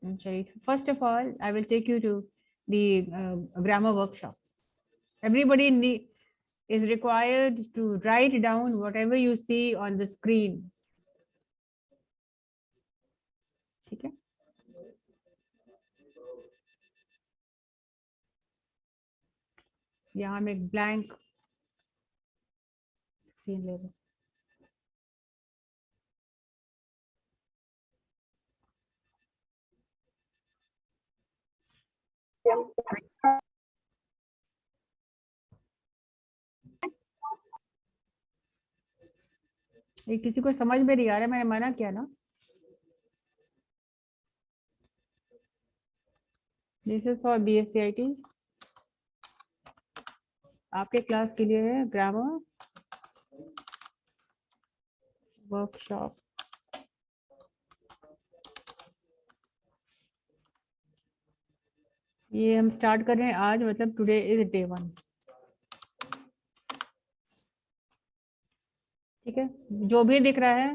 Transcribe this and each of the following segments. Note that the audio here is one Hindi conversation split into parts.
Okay. First of all, I will take you to the grammar workshop. Everybody is required to write down whatever you see on the screen. ठीक है? यहाँ हम एक blank screen ले रहे हैं. ये किसी को समझ में नहीं आ रहा, मैंने मना किया ना. This is for BSCIT. आपके क्लास के लिए है ग्रामर वर्कशॉप. ये हम स्टार्ट कर रहे हैं आज, मतलब टुडे इज डे 1. ठीक है, जो भी दिख रहा है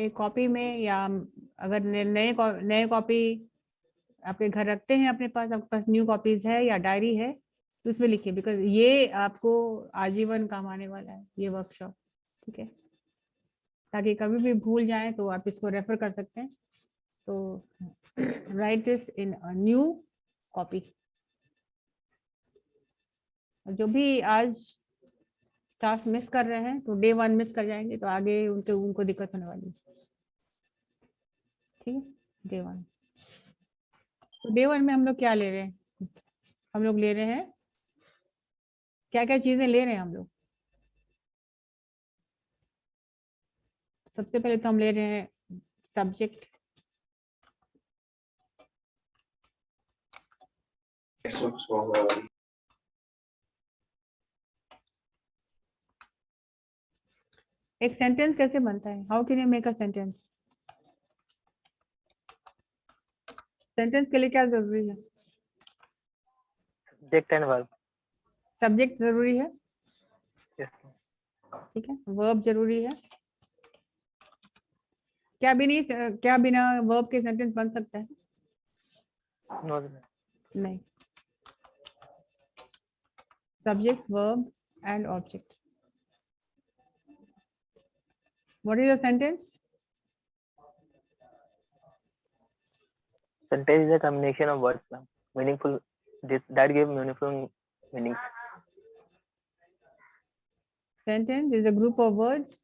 एक कॉपी में, या अगर नए कॉपी आपके घर रखते हैं अपने पास, आपके पास न्यू कॉपीज है या डायरी है, तो उसमें लिखिए, बिकॉज ये आपको आजीवन काम आने वाला है ये वर्कशॉप. ठीक है, ताकि कभी भी भूल जाए तो आप इसको रेफर कर सकते हैं. तो right this in a new copy. जो भी आज टास्क मिस कर रहे हैं तो डे 1 मिस कर जाएंगे, तो आगे उनको दिक्कत होने वाली है. ठीक है, डे 1. तो डे 1 में हम लोग क्या ले रहे हैं? हम लोग ले रहे हैं, क्या क्या चीजें ले रहे हैं हम लोग? सबसे पहले तो हम ले रहे हैं सब्जेक्ट. एक सेंटेंस कैसे बनता है? How can you make a sentence? Sentence के लिए क्या जरूरी है? Subject and verb. सब्जेक्ट जरूरी है. यस. ठीक है, वर्ब जरूरी है. क्या बिना वर्ब के सेंटेंस बन सकता है? नो. नहीं. Subject, verb and object. What is a sentence? Sentence is a combination of words, ma'am. Meaningful. That give meaningful meaning. Sentence is a group of words.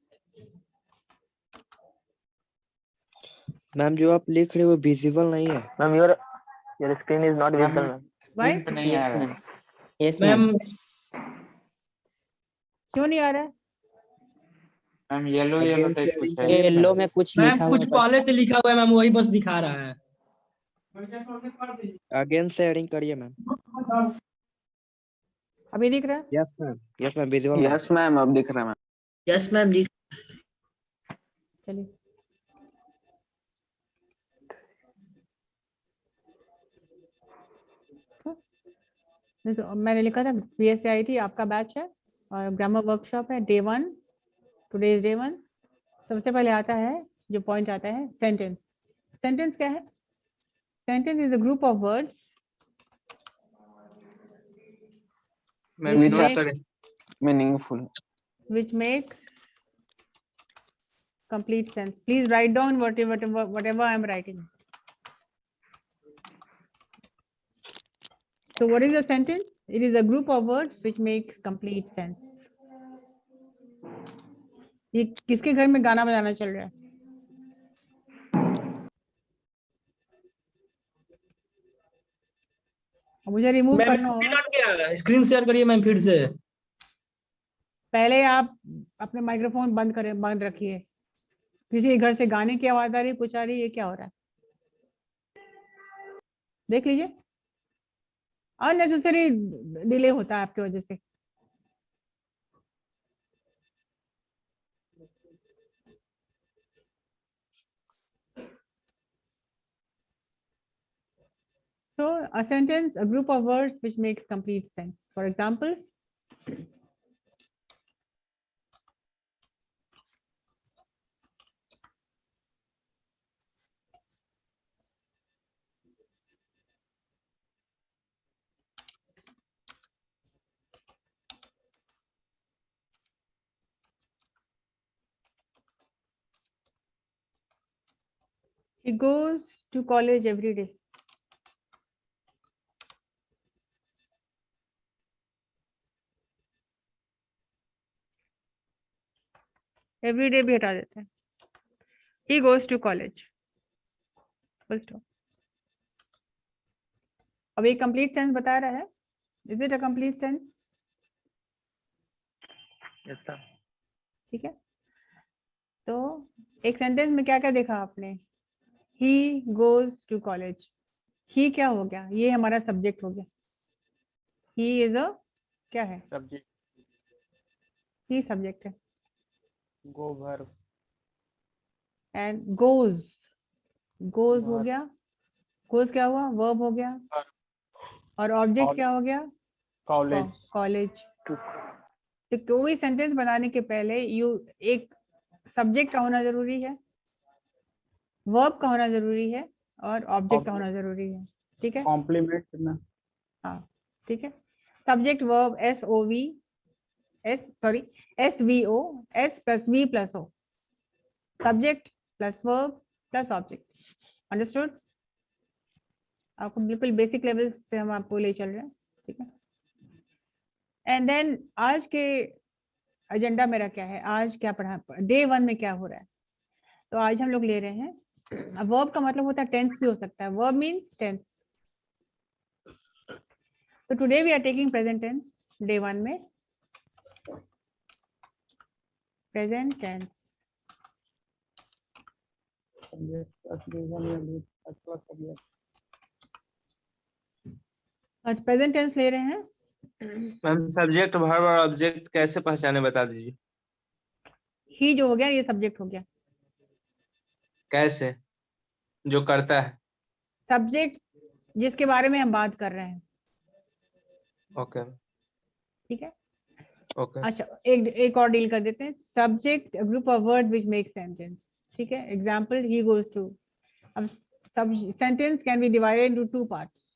Ma'am जो आप लिख रहे हो वो विजिबल नहीं है. Ma'am, your screen is not visible, ma'am. Why? नहीं आ रहा है. यस मैम क्यों नहीं आ रहा है? मैम येलो येलो टाइप कुछ है. येलो में कुछ मैम लिखा हुआ कुछ है बस. पहले से लिखा हुआ है मैम, वही बस दिखा रहा है. अगेन शेयरिंग करिए मैम. अभी दिख रहा है? Yes ma'am visible. Yes ma'am अब दिख रहा है मैम. यस मैम लिख. चलिए. तो मैंने लिखा था BSCIT आपका बैच है और ग्रामर वर्कशॉप है. Day 1, today is day 1. सबसे पहले आता है, जो पॉइंट आता है, सेंटेंस. सेंटेंस क्या है? Sentence is a group of words meaningful. which makes complete sense. Please write down whatever I am writing. So what is a sentence? It is a group of words which makes complete sense. ये किसके घर में गाना बजाना चल रहा है? मुझे रिमूव करना होगा. स्क्रीन शेयर करिए मैम फिर से. पहले आप अपने माइक्रोफोन बंद रखिए. किसी के घर से गाने की आवाज आ रही है, कुछ आ रही है, ये क्या हो रहा है? देख लीजिए, अननेसेसरी डिले होता है आपकी वजह से. So a sentence, a group of words which makes complete sense. For example, He goes to college every day. Every day भी हटा देते हैं. He goes to college. Full stop. अब ये complete tense बता रहा है. Is it a complete tense? Yes, sir. ठीक है. तो एक सेंटेंस में क्या क्या देखा आपने? He goes to college. He क्या हो गया? ये हमारा सब्जेक्ट हो गया. He is a क्या है? सब्जेक्ट He सब्जेक्ट है. गो वर्ब And goes हो Verb. गया. goes क्या हुआ? वर्ब हो गया. और ऑब्जेक्ट Col- क्या हो गया? College college. तो कोई सेंटेंस बनाने के पहले एक सब्जेक्ट का होना जरूरी है, वर्ब का होना जरूरी है और ऑब्जेक्ट का होना जरूरी है. ठीक है. कॉम्प्लीमेंट करना. हाँ ठीक है. Subject verb SVO S plus V plus O. Subject plus verb plus object. Understood? आपको बिल्कुल बेसिक लेवल से हम आपको ले चल रहे हैं. ठीक है. एंड देन आज के एजेंडा मेरा क्या है? आज क्या पढ़ा? डे 1 में क्या हो रहा है? तो आज हम लोग ले रहे हैं वर्ब का मतलब होता है टेंस भी हो सकता है. Verb means tense. तो today we are taking present tense. Day 1 में प्रेजेंट टेंस. आज प्रेजेंट टेंस ले रहे हैं. मैम सब्जेक्ट वर्ब और ऑब्जेक्ट कैसे पहचाने बता दीजिए. ही जो हो गया ये सब्जेक्ट हो गया. कैसे? जो करता है. सब्जेक्ट जिसके बारे में हम बात कर रहे हैं. ओके ठीक है. ओके. अच्छा एक और डील कर देते हैं. Subject group of word which make sentence. ठीक है. Example he goes to. अब sentence can be divided into 2 parts.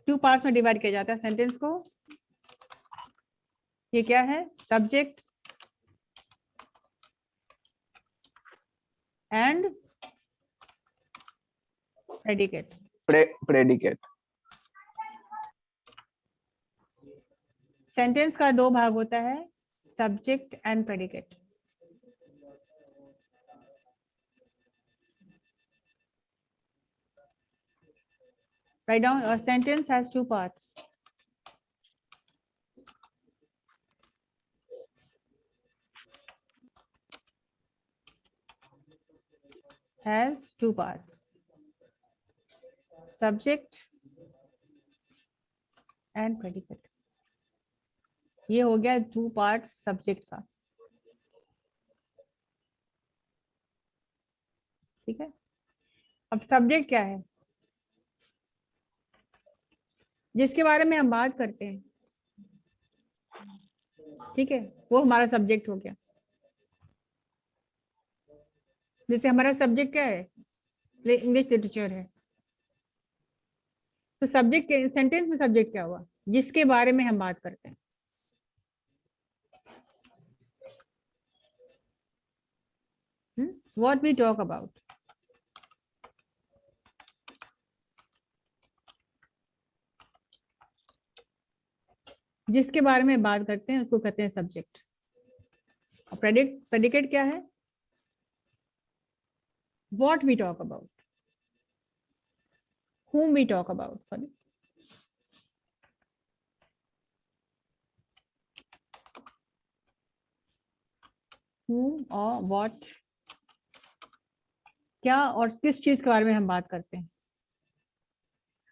2 parts में डिवाइड किया जाता है सेंटेंस को. ये क्या है? Subject and predicate. Predicate. Sentence का 2 भाग होता है, subject and predicate. Write down a sentence has 2 parts. Has 2 parts. Subject and predicate. ये हो गया 2 parts सब्जेक्ट का. ठीक है. अब सब्जेक्ट क्या है? जिसके बारे में हम बात करते हैं. ठीक है. वो हमारा सब्जेक्ट हो गया. जैसे हमारा सब्जेक्ट क्या है? इंग्लिश लिटरेचर है. तो सब्जेक्ट के सेंटेंस में सब्जेक्ट क्या हुआ? जिसके बारे में हम बात करते हैं. What we talk about. जिसके बारे में बात करते हैं उसको कहते हैं सब्जेक्ट. और प्रेडिकेट क्या है? What we talk about. Whom we talk about. Sorry. Whom और what. क्या और किस चीज के बारे में हम बात करते हैं.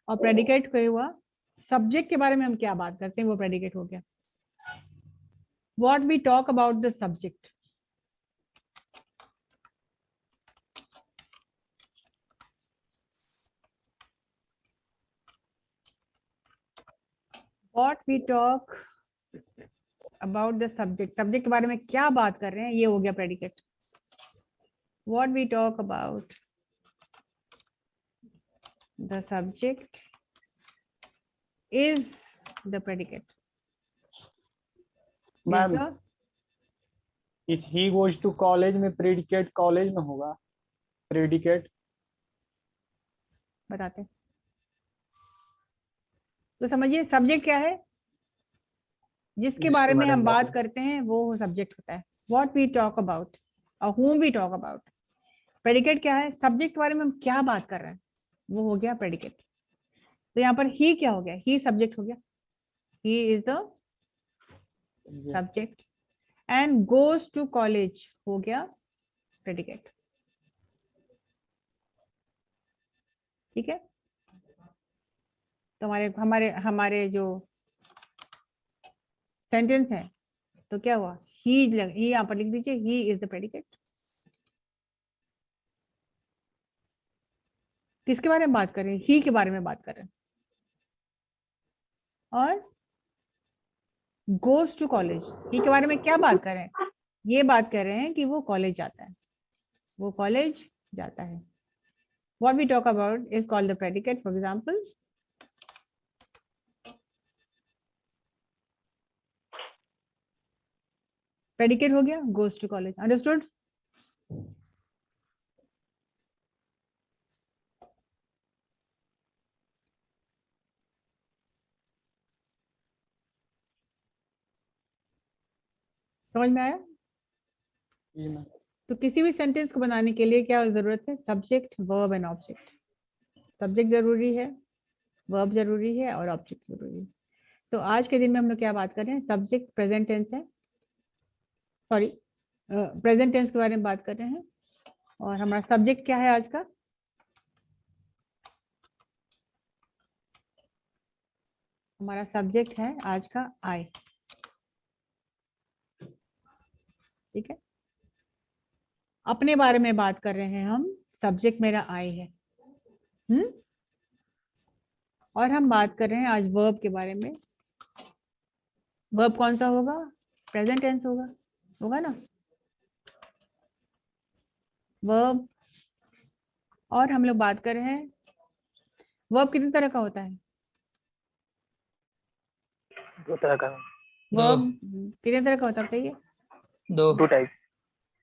और प्रेडिकेट क्या हुआ? सब्जेक्ट के बारे में हम क्या बात करते हैं वो प्रेडिकेट हो गया. What we talk about the subject. What we talk about the subject. Subject के बारे में क्या बात कर रहे हैं ये हो गया predicate. What we talk about the subject is the predicate. Ma'am if he goes to college में प्रेडिकेट कॉलेज में होगा. प्रेडिकेट, बताते हैं। तो समझिए सब्जेक्ट क्या है, जिसके बारे में हम बात करते हैं वो सब्जेक्ट होता है, व्हाट वी टॉक अबाउट और whom we talk about. Predicate क्या है, सब्जेक्ट के बारे में हम क्या बात कर रहे हैं, वो हो गया प्रेडिकेट। तो यहाँ पर ही क्या हो गया, ही सब्जेक्ट हो गया, he is the subject, and goes to college हो गया प्रेडिकेट। ठीक है, तो हमारे हमारे हमारे जो सेंटेंस है तो क्या हुआ, ही यहाँ पर लिख दीजिए, ही इज द प्रेडिकेट। किसके बारे में बात कर रहे हैं, ही के बारे में बात कर रहे हैं। और गोज टू कॉलेज, ही के बारे में क्या बात कर रहे हैं, ये बात कर रहे हैं कि वो कॉलेज जाता है, वो कॉलेज जाता है। What we talk about is called the predicate. For example, predicate हो गया goes to college. Understood? समझ में आया? तो किसी भी सेंटेंस को बनाने के लिए क्या जरूरत है, subject, verb and object. Subject जरूरी है, वर्ब जरूरी है और ऑब्जेक्ट जरूरी है। तो आज के दिन में हम लोग क्या बात कर रहे हैं, सब्जेक्ट प्रेजेंट टेंस है, सॉरी प्रेजेंट टेंस के बारे में बात कर रहे हैं। और हमारा सब्जेक्ट क्या है आज का, हमारा सब्जेक्ट है आज का आई। ठीक है, अपने बारे में बात कर रहे हैं हम, सब्जेक्ट मेरा आई है। और हम बात कर रहे हैं आज वर्ब के बारे में। वर्ब कौन सा होगा, प्रेजेंट टेंस होगा, होगा ना वर्ब। और हम लोग बात कर रहे हैं वर्ब कितनी तरह का होता है, 2 तरह का, वर्ब कितने तरह का होता है बताइए, 2 टाइप,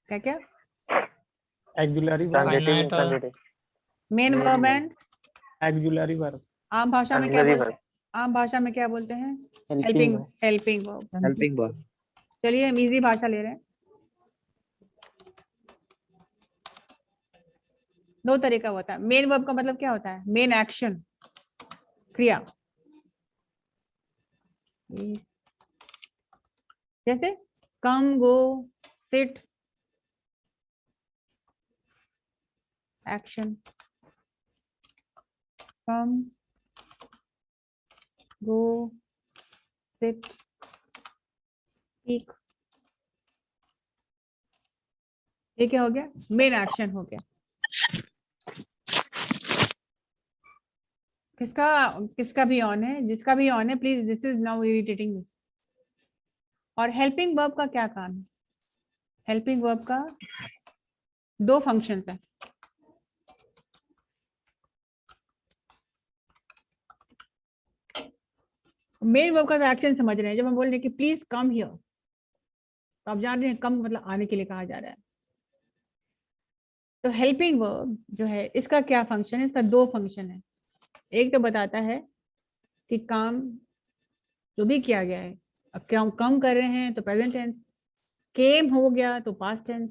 क्या क्या, auxiliary verb, transitive, Finite, intransitive, main verb and auxiliary verb, आम भाषा में क्या Auxiliary बोलते हैं, आम भाषा में क्या बोलते हैं, helping helping verb. Helping verb. चलिए हम इजी भाषा ले रहे हैं। 2 तरीका होता है। मेन वर्ब का मतलब क्या होता है, मेन एक्शन, क्रिया। जैसे कम, गो, सिट, एक्शन, कम, गो, सिट, स्पीक। ये क्या हो गया, मेन एक्शन हो गया। किसका किसका भी ऑन है, जिसका भी ऑन है please, this is now irritating me. और हेल्पिंग वर्ब का क्या काम है, हेल्पिंग वर्ब का 2 फंक्शंस है। मेन वर्ब का तो एक्शन समझ रहे हैं, जब हम बोल रहे हैं कि प्लीज कम हियर, तो आप जान रहे हैं कम मतलब आने के लिए कहा जा रहा है। तो हेल्पिंग वर्ब जो है इसका क्या फंक्शन है, इसका 2 फंक्शन है। एक तो बताता है कि काम जो भी किया गया है, अब क्या कम कर रहे हैं तो प्रेजेंट टेंस, केम हो गया तो past tense,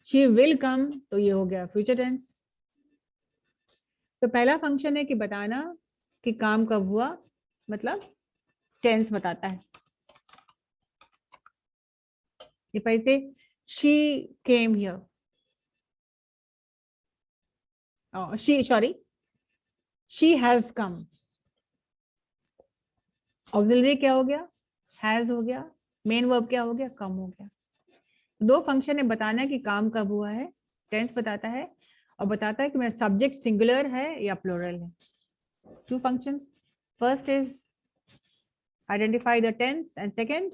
she will come तो ये हो गया फ्यूचर टेंस। तो पहला फंक्शन है कि बताना कि काम कब हुआ, मतलब टेंस बताता है। इफ आई से she came here, she has come, auxiliary क्या हो गया, हैज हो गया, मेन वर्ब क्या हो गया, कम हो गया। 2 फंक्शन है, बताना है कि काम कब हुआ है, टेंस बताता है, और बताता है कि मेरा सब्जेक्ट सिंगुलर है या प्लूरल है। 2 functions, first is identify the tense and second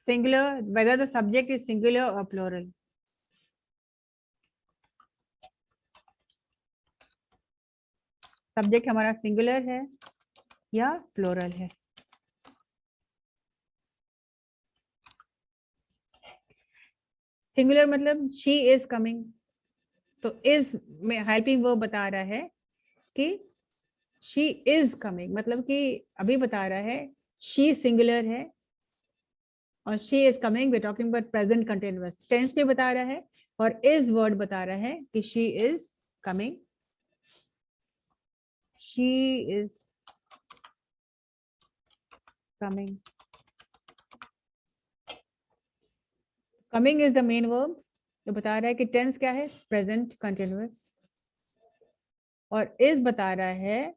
singular, whether the subject is singular or plural। Subject हमारा सिंगुलर है या प्लूरल है। सिंगुलर मतलब शी इज कमिंग, तो इज में हेल्पिंग वर्ब बता रहा है कि शी इज कमिंग, मतलब कि अभी बता रहा है शी सिंगुलर है और she is coming, we talking about present continuous tense में बता रहा है, और इज वर्ड बता रहा है कि she is coming, she is coming. Coming is the main verb, जो बता रहा है कि टेंस क्या है, प्रेजेंट कंटिन्यूअस, और इज बता रहा है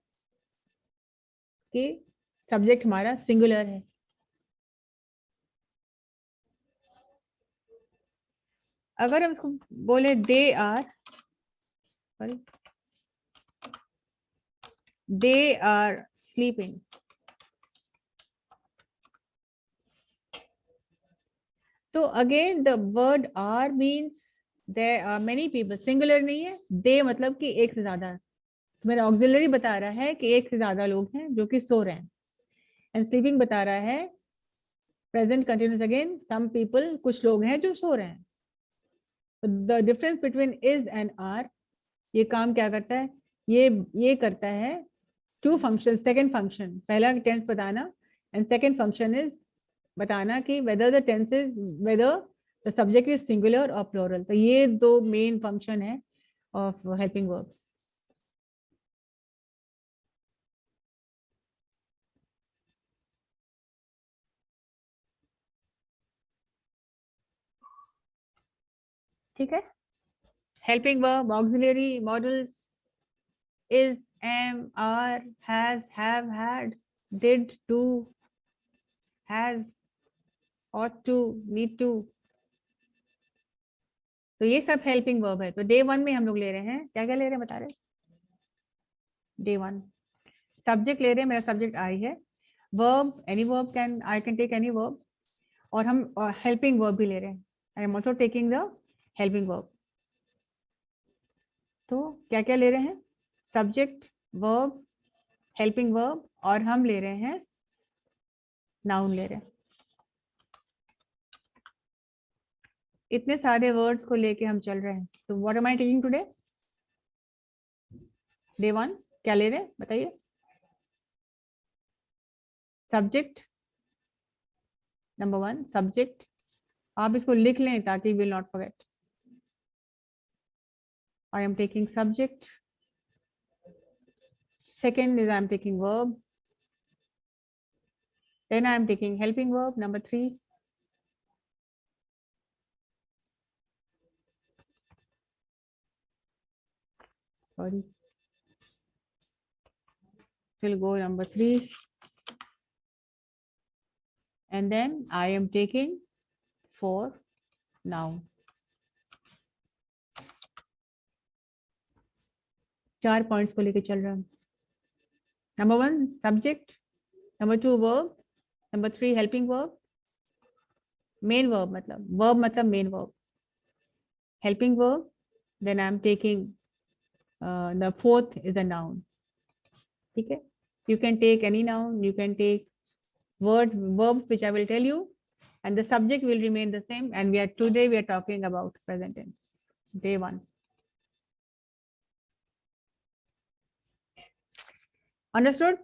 कि सब्जेक्ट हमारा सिंगुलर है। अगर हम इसको बोले they are, sorry, they are sleeping, तो again the word are means there are many people, singular नहीं है, दे मतलब कि एक से ज्यादा, तो मेरा ऑक्सिलरी बता रहा है कि एक से ज्यादा लोग हैं जो कि सो रहे हैं, एंड स्लीपिंग बता रहा है present continuous, again some people, कुछ लोग हैं जो सो रहे हैं। The difference between is and are, ये काम क्या करता है, ये करता है टू फंक्शन, सेकेंड फंक्शन, पहला टेंस बताना एंड सेकेंड फंक्शन इज बताना कि whether the tense is, whether the subject is singular or plural, तो ये दो मेन फंक्शन है ऑफ हेल्पिंग वर्ब्स। ठीक है, helping verb, auxiliary, models, is, am, are, has, have, had, did, do, has, ought to, need to, तो ये सब हेल्पिंग वर्ब है। तो डे वन में हम लोग ले रहे हैं, क्या क्या ले रहे हैं बता रहे, डे वन सब्जेक्ट ले रहे हैं, मेरा सब्जेक्ट आई है, verb any verb can, I can take any verb, और हम हेल्पिंग वर्ब भी ले रहे हैं, I am also taking the helping verb. तो क्या क्या ले रहे हैं, सब्जेक्ट, वर्ब, हेल्पिंग वर्ब, और हम ले रहे हैं नाउन ले रहे हैं। इतने सारे वर्ड्स को लेके हम चल रहे हैं। तो what am I taking today, day one क्या ले रहे हैं बताइए, सब्जेक्ट, नंबर वन सब्जेक्ट, आप इसको लिख लें ताकि will not forget. I am taking subject. Second is I am taking verb. Then I am taking helping verb. Number three. Sorry. We'll go number three. And then I am taking for noun. चार पॉइंट्स को लेके चल रहा हूँ। Number one subject, number two verb, number three helping verb, main verb मतलब main verb, helping verb, then I am taking the fourth is a noun. ठीक है, you can take any noun, you can take verbs which I will tell you, and the subject will remain the same, and today we are talking about present tense, day one. Understood?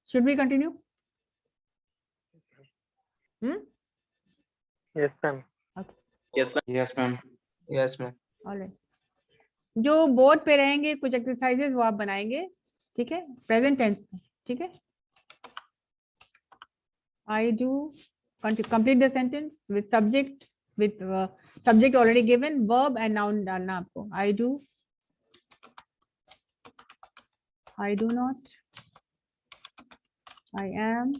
Should we continue? Yes, ma'am. Yes, ma'am. Yes, ma'am. All right. जो बोर्ड पे रहेंगे कुछ एक्सरसाइजेस वो आप बनाएंगे, ठीक है, प्रेजेंट टेंस में, ठीक है। I do complete the sentence with subject, with subject already given, verb and noun डालना आपको। I do, I do not, I am,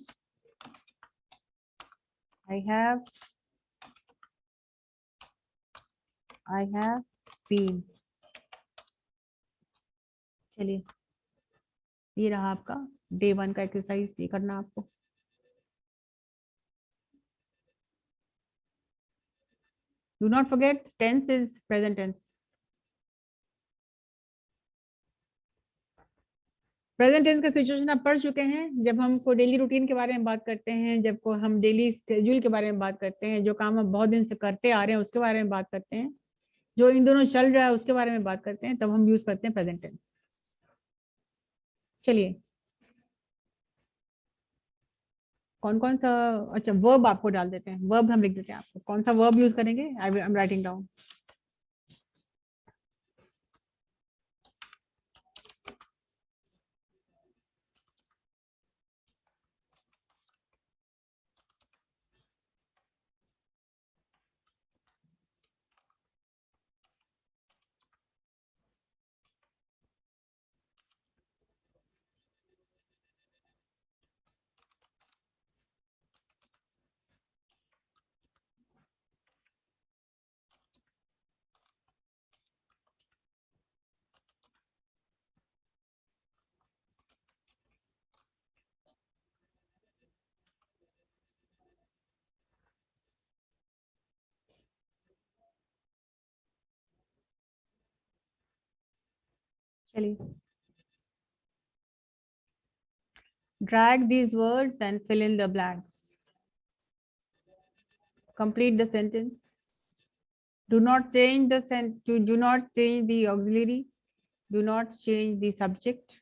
I have been। चलिए, ये रहा आपका डे वन का एक्सरसाइज, ये करना आपको। Do not forget, tense is present tense. Present tense का सिचुएशन आप पढ़ चुके हैं। जब हमको डेली रूटीन के बारे में बात करते हैं, जब को हम डेली शेड्यूल के बारे में बात करते हैं, जो काम हम बहुत दिन से करते आ रहे हैं उसके बारे में बात करते हैं, जो इन दोनों चल रहा है उसके बारे में बात करते हैं, तब हम यूज करते हैं प्रेजेंट टेंस। चलिए, कौन कौन सा, अच्छा वर्ब आपको डाल देते हैं, वर्ब हम लिख देते हैं आपको, कौन सा वर्ब यूज करेंगे, आई एम राइटिंग डाउन। चलिए, drag these words and fill in the blanks. Complete the sentence. Do not change the do not change the auxiliary. Do not change the subject.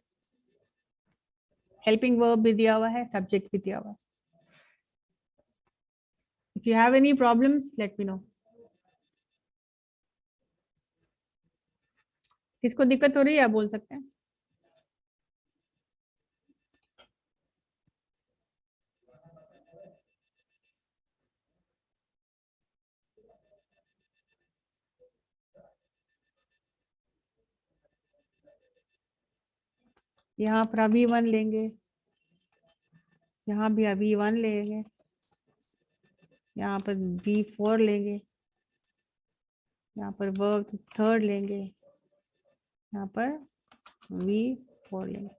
Helping verb भी दिया हुआ है, subject भी दिया हुआ है. If you have any problems, let me know. किसको दिक्कत हो रही है आप बोल सकते हैं। यहाँ पर अभी 1 लेंगे, यहाँ भी अभी 1 लेंगे, यहाँ पर V4 लेंगे, यहाँ पर वर्ब 3rd लेंगे, यहाँ पर V4 लेंगे।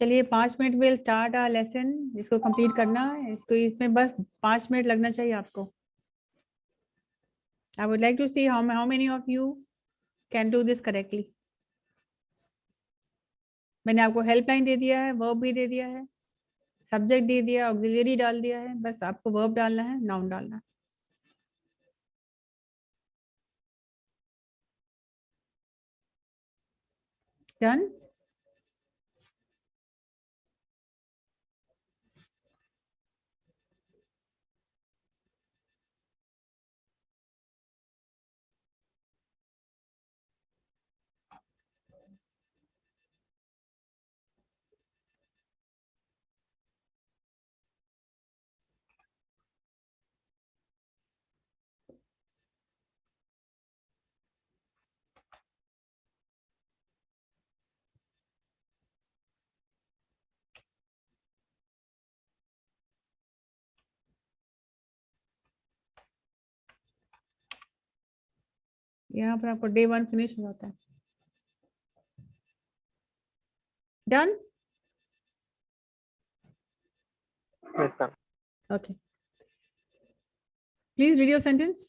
चलिए 5 minute will start a lesson, इसको कंप्लीट करना है, इसको इसमें बस 5 मिनट लगना चाहिए आपको। I would like to see how many of you can do this correctly. मैंने आपको हेल्पलाइन दे दिया है, वर्ब भी दे दिया है, सब्जेक्ट दे दिया, ऑक्सिलरी डाल दिया है, बस आपको वर्ब डालना है, नाउन डालना है। डन। यहाँ पर आपको डे 1 फिनिश हो जाता है। Done. Yes, sir. Okay. Please read your sentence.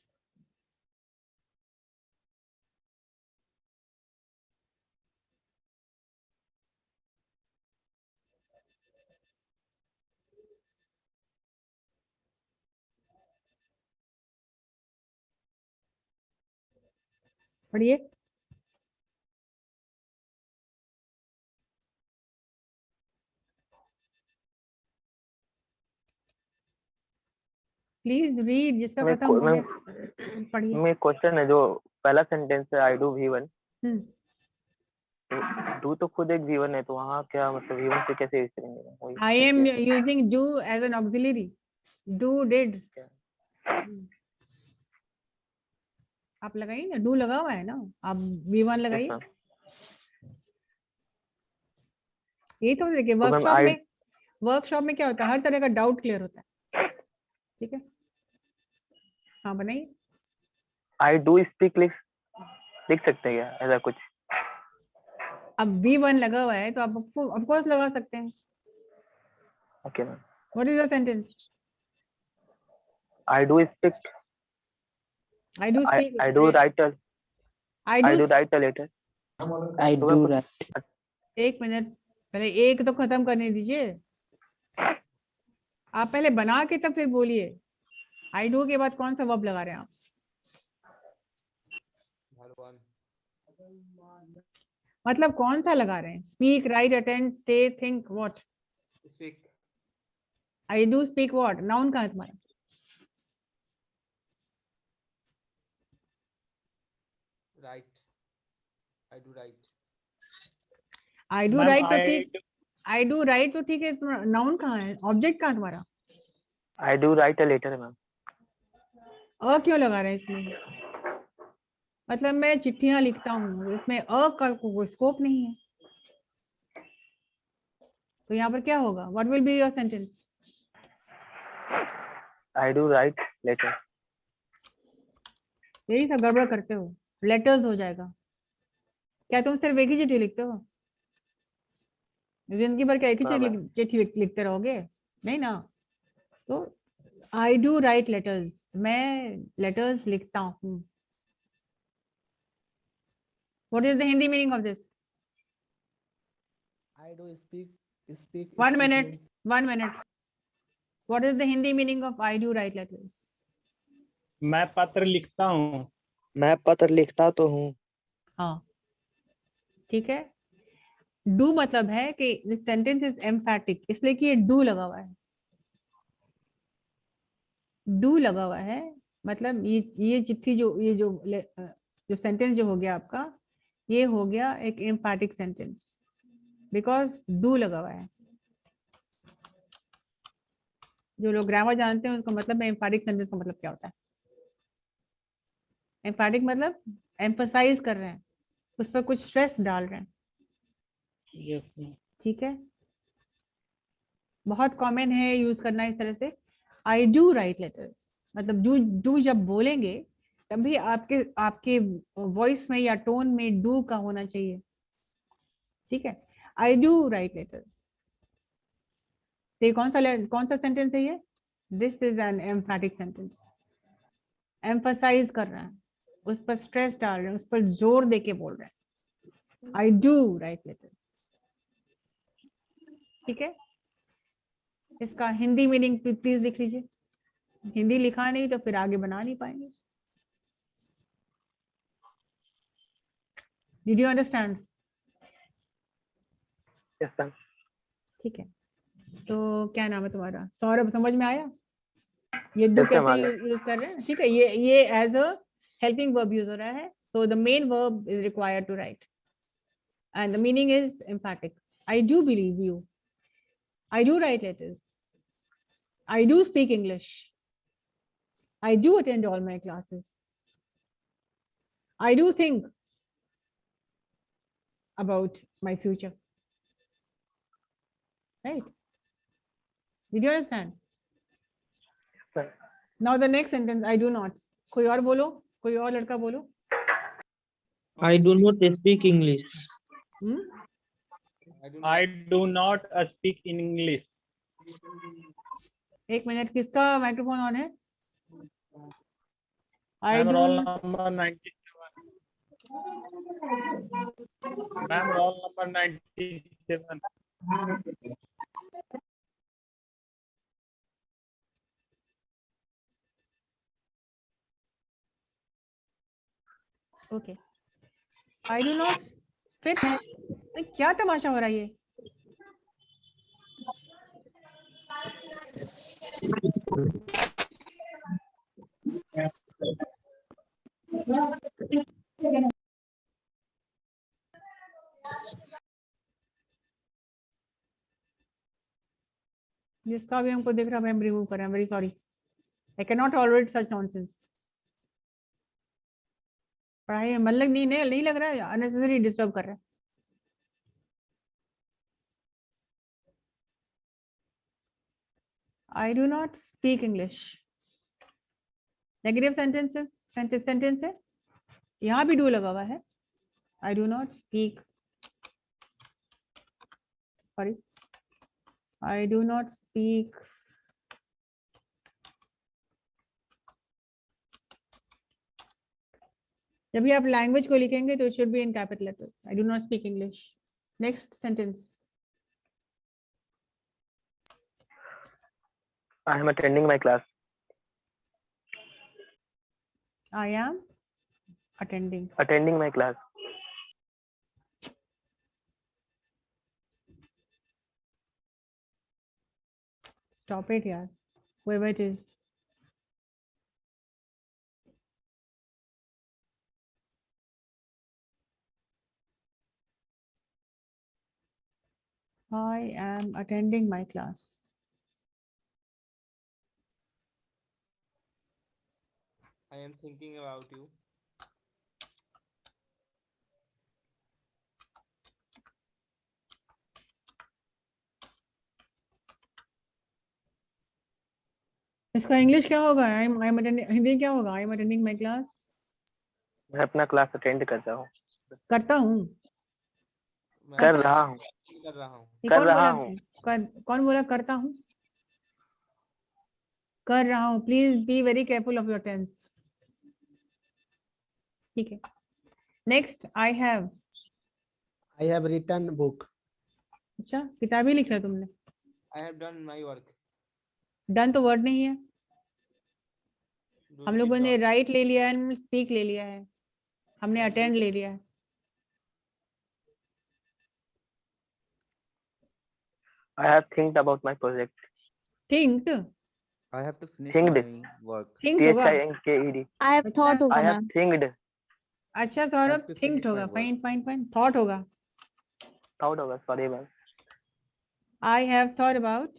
पढ़िए। प्लीज रीड, जिसका मैं खत्म हो मैं गया पढ़िए। मैं क्वेश्चन है, जो पहला सेंटेंस है आई डू V1, डू तो खुद एक V1 है, तो वहाँ क्या मतलब V1 से कैसे यूज करेंगे? वही I am using do as an auxiliary, do did. आप लगाइए ना, डू लगा हुआ है ना, आप V1 yes लगाइए। ma'am. यही तो देखिए, तो मैम वर्कशॉप में क्या होता है, हर तरह का डाउट क्लियर होता है। ठीक है, हाँ बनाइए। I do speak लिख सकते हैं क्या ऐसा कुछ? अब V1 लगा हुआ है तो आप ऑफ कोर्स लगा सकते हैं। Okay ma'am. What is your sentence? I do speak. I do speak. I do write a I I do do write a letter. I तो do मैम write. एक मिनट, पहले एक तो खत्म करने दीजिए। आप पहले बना के तब फिर बोलिए। आई डू के बाद कौन सा वर्ब लगा रहे हैं आप? मतलब कौन सा लगा रहे हैं? Speak, right, attend, stay, think, what? Speak I do speak what? Noun कहाँ है तुम्हारा? Right I do right I do ma'am right तो ठीक, आई डू राइट तो ठीक है, नाउन कहाँ है? ऑब्जेक्ट कहाँ है तुम्हारा? I do write a letter ma'am. क्यों लगा रहे हैं इसमें? मतलब मैं चिट्ठियां लिखता हूँ, इसमें का कोई स्कोप नहीं है, तो यहाँ पर क्या होगा? What will be your sentence? I do write letter. यही सब गड़बड़ करते हो, लेटर्स हो जाएगा। क्या तुम सिर्फ एक ही चिट्ठी लिखते हो? जिंदगी भर क्या एक ही चिट्ठी लिखते रहोगे? नहीं ना। तो आई डू राइट लेटर्स, मैं लेटर्स लिखता हूँ। What is the Hindi meaning of this? I do speak. One speak minute, means- 1 minute. What is the Hindi meaning of I do write letters? मैं पत्र लिखता हूँ। मैं पत्र लिखता तो हूँ। हाँ, ठीक है। डू मतलब है कि दिस सेंटेंस इज एम्फैटिक, इसलिए कि ये डू लगा हुआ है। डू लगा हुआ है मतलब ये चिट्ठी जो सेंटेंस जो हो गया आपका, ये हो गया एक एम्फैटिक सेंटेंस, बिकॉज डू लगा हुआ है। जो लोग ग्रामर जानते हैं उसका मतलब एम्फैटिक सेंटेंस का मतलब क्या होता है। एम्फैटिक मतलब एम्फसाइज कर रहे हैं, उस पर कुछ स्ट्रेस डाल रहे हैं। Yes ma'am. ठीक है, बहुत कॉमन है यूज करना इस तरह से। आई डू राइट लेटर्स मतलब डू जब बोलेंगे तभी आपके आपके वॉइस में या टोन में डू का होना चाहिए। ठीक है, आई डू राइट लेटर्स। तो कौन सा सेंटेंस है ये? This is an emphatic sentence. Emphasise कर रहे हैं, उस पर स्ट्रेस डाल रहे हैं, उस पर जोर दे के बोल रहे हैं। I do write letters. ठीक है, इसका हिंदी मीनिंग प्लीज लिख लीजिए। हिंदी लिखा नहीं तो फिर आगे बना नहीं पाएंगे। Did you understand? Yes ma'am. ठीक है, तो क्या नाम है तुम्हारा? सौरभ, समझ में आया ये डू Yes, ma'am, कैसे आ गया। यूज कर रहे हैं? ठीक है, ये as a helping verb use हो रहा है, so the main verb is required to write and the meaning is emphatic. I do believe you. I do write letters. I do speak English. I do attend all my classes. I do think about my future. Right? Did you understand? Sir, Now the next sentence, I do not. कोई और बोलो, कोई और लड़का बोलो। I do not speak English. Hmm? I do not speak in English. एक मिनट, किसका माइक्रोफोन ऑन है? I ma'am do roll number 97। Ma'am roll number 97। okay. I do not fit है। अरे क्या तमाशा हो रहा है ये? जिसका भी हमको दिख रहा है हम रिमूव करें। Very sorry, I can not tolerate such nonsense. पढ़ाई में मन लग नहीं लग रहा है, अननेसेसरी डिस्टर्ब कर रहा है। I do not speak English. Negative sentence है, यहाँ भी डू लगा हुआ है। I do not speak, sorry, I do not speak जब भी आप लैंग्वेज को लिखेंगे तो it should be in capital letter. I do not speak English. Next sentence, I am attending my class. I am attending. Attending my class. Stop it यार, whoever it is. I am attending my class. I am thinking about you. इसका इंग्लिश क्या होगा? हिंदी क्या होगा? आई एम अटेंडिंग माई क्लास। मैं अपना क्लास अटेंड कर रहा हूँ। करता हूँ, मैं कर रहा हूँ। कर रहा हूँ। ये कर कौन रहा बोला? हूँ। कौन बोला करता हूँ? कर रहा हूँ। Please be very careful of your tense. ठीक है, next I have. I have written book. अच्छा, किताब ही लिखा है तुमने। I have done my work. Done तो वर्ड नहीं है, Do हम you लोगों did ने not? राइट ले लिया है, स्पीक ले लिया है, हमने अटेंड ले लिया है। I have think about my project. Think I have to finish Thinked. my work. Think होगा। THINKED. I have thought अच्छा, होगा I have मैम। thinked. अच्छा I Saurabh, have to think finish होगा। my work. Fine fine fine, thought होगा। Thought होगा, sorry ma'am. I have thought about.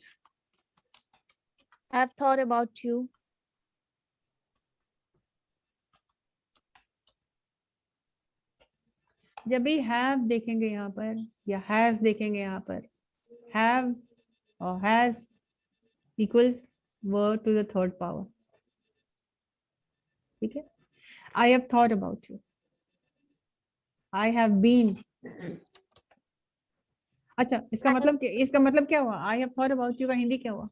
I have thought about you. जब भी हैव देखेंगे यहाँ पर या हैव देखेंगे यहाँ पर, हैव और has equals word to the third power. ठीक है, I have thought about you, I have been. अच्छा, इसका मतलब क्या हुआ? I have thought about you का हिंदी क्या हुआ?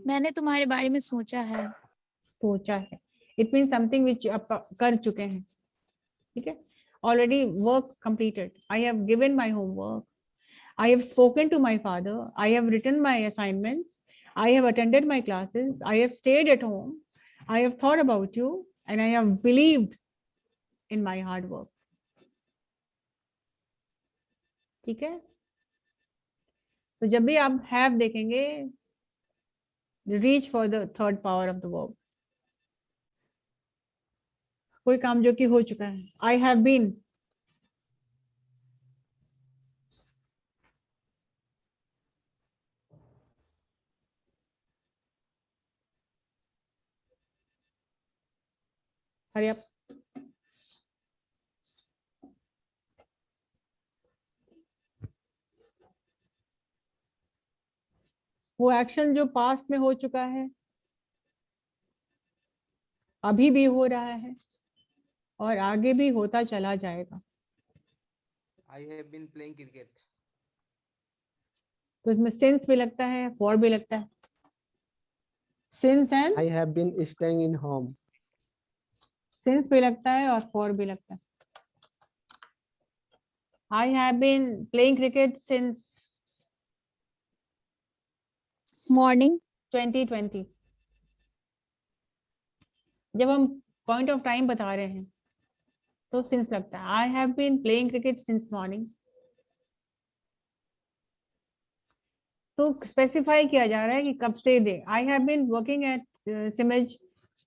मैंने तुम्हारे बारे में सोचा है। सोचा है। इट मीन समथिंग विच आप कर चुके हैं। ठीक है, already work completed. I have given my homework, I have spoken to my father, I have written my assignments, I have attended my classes, I have stayed at home, I have thought about you and I have believed in my hard work. ठीक है, तो जब भी आप हैव देखेंगे, reach for the third power of the verb. कोई काम जो कि हो चुका है। I have been, hurry up. वो एक्शन जो पास्ट में हो चुका है, अभी भी हो रहा है और आगे भी होता चला जाएगा। I have been playing cricket. तो इसमें सिंस भी लगता है, फॉर भी लगता है। Since and I have been staying in home. Since भी लगता है और फॉर भी लगता है। I have been playing cricket since morning 2020। जब हम पॉइंट ऑफ टाइम बता रहे हैं तो सिंस लगता है। I have been playing cricket since morning, तो स्पेसिफाई किया जा रहा है कि कब से दे। I have been working at Siemens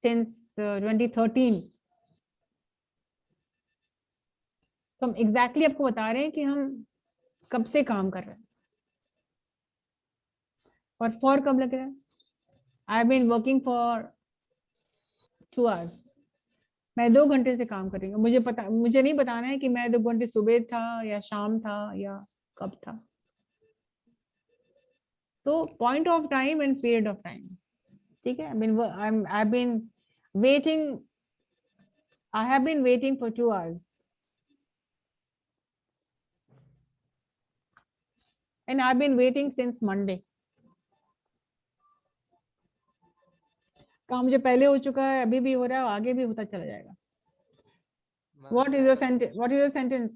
since 2013। तो हम एग्जैक्टली आपको बता रहे हैं कि हम कब से काम कर रहे हैं। और फॉर कब लग रहा है? I have been working for 2 hours मैं 2 घंटे से काम कर रही हूँ, मुझे नहीं बताना है कि मैं 2 घंटे सुबह था या शाम था या कब था। तो point of time and period of time, ठीक है। I have been waiting for 2 hours and I've been waiting since Monday. काम मुझे पहले हो चुका है, अभी भी हो रहा है, आगे भी होता चला जाएगा। What is your sentence? What is your sentence?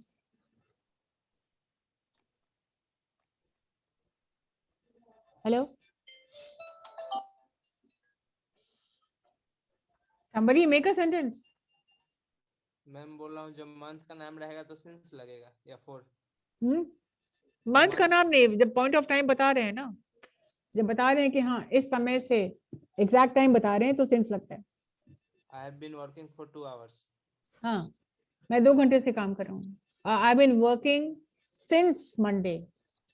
Hello? Somebody make a sentence. Ma'am बोल रहा हूँ जब मंथ का नाम रहेगा तो सिंस लगेगा या फॉर। मंथ का नाम नहीं, जब पॉइंट ऑफ टाइम बता रहे हैं ना, जब बता रहे हैं कि हाँ इस समय से एग्जैक्ट टाइम बता रहे हैं तो सिंस लगता है। I have been working for 2 hours. हाँ, मैं 2 घंटे से काम कर रहा हूँ। I been working since Monday,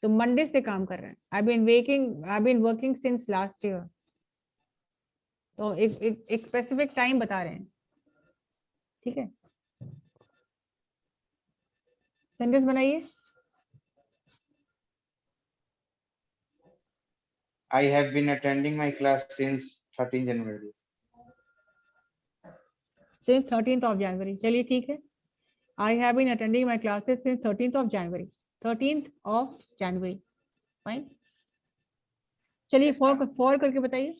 तो मंडे से काम कर रहे हैं। I been working since last year. तो एक स्पेसिफिक टाइम बता रहे हैं, ठीक है। सेंटेंस बनाइए। I have been attending my class since 13 January. Since 13th of January, चलिए ठीक है। I have been attending my classes since 13th of January, 13th of January, fine. चलिए फॉर करके बताइए।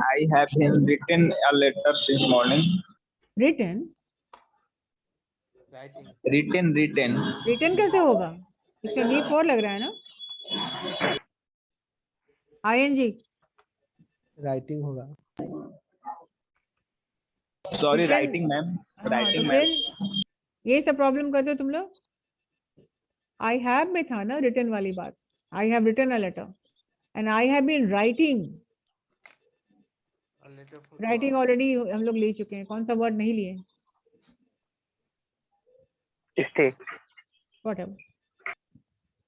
I have been written a letter since morning. Return Writing. Return कैसे होगा? इसका वी फॉर लग रहा है ना। आईएनजी राइटिंग होगा। Sorry, Written. writing, ma'am. हाँ, Writing, तो ma'am. फिर ये सब प्रॉब्लम करते हो तुम लोग। आई हैव में था ना रिटर्न वाली बात। I have written a letter and I have been writing. A letter for 2 writing hours. Already हम लोग ले चुके हैं, कौन सा वर्ड नहीं लिए? Stay. Whatever.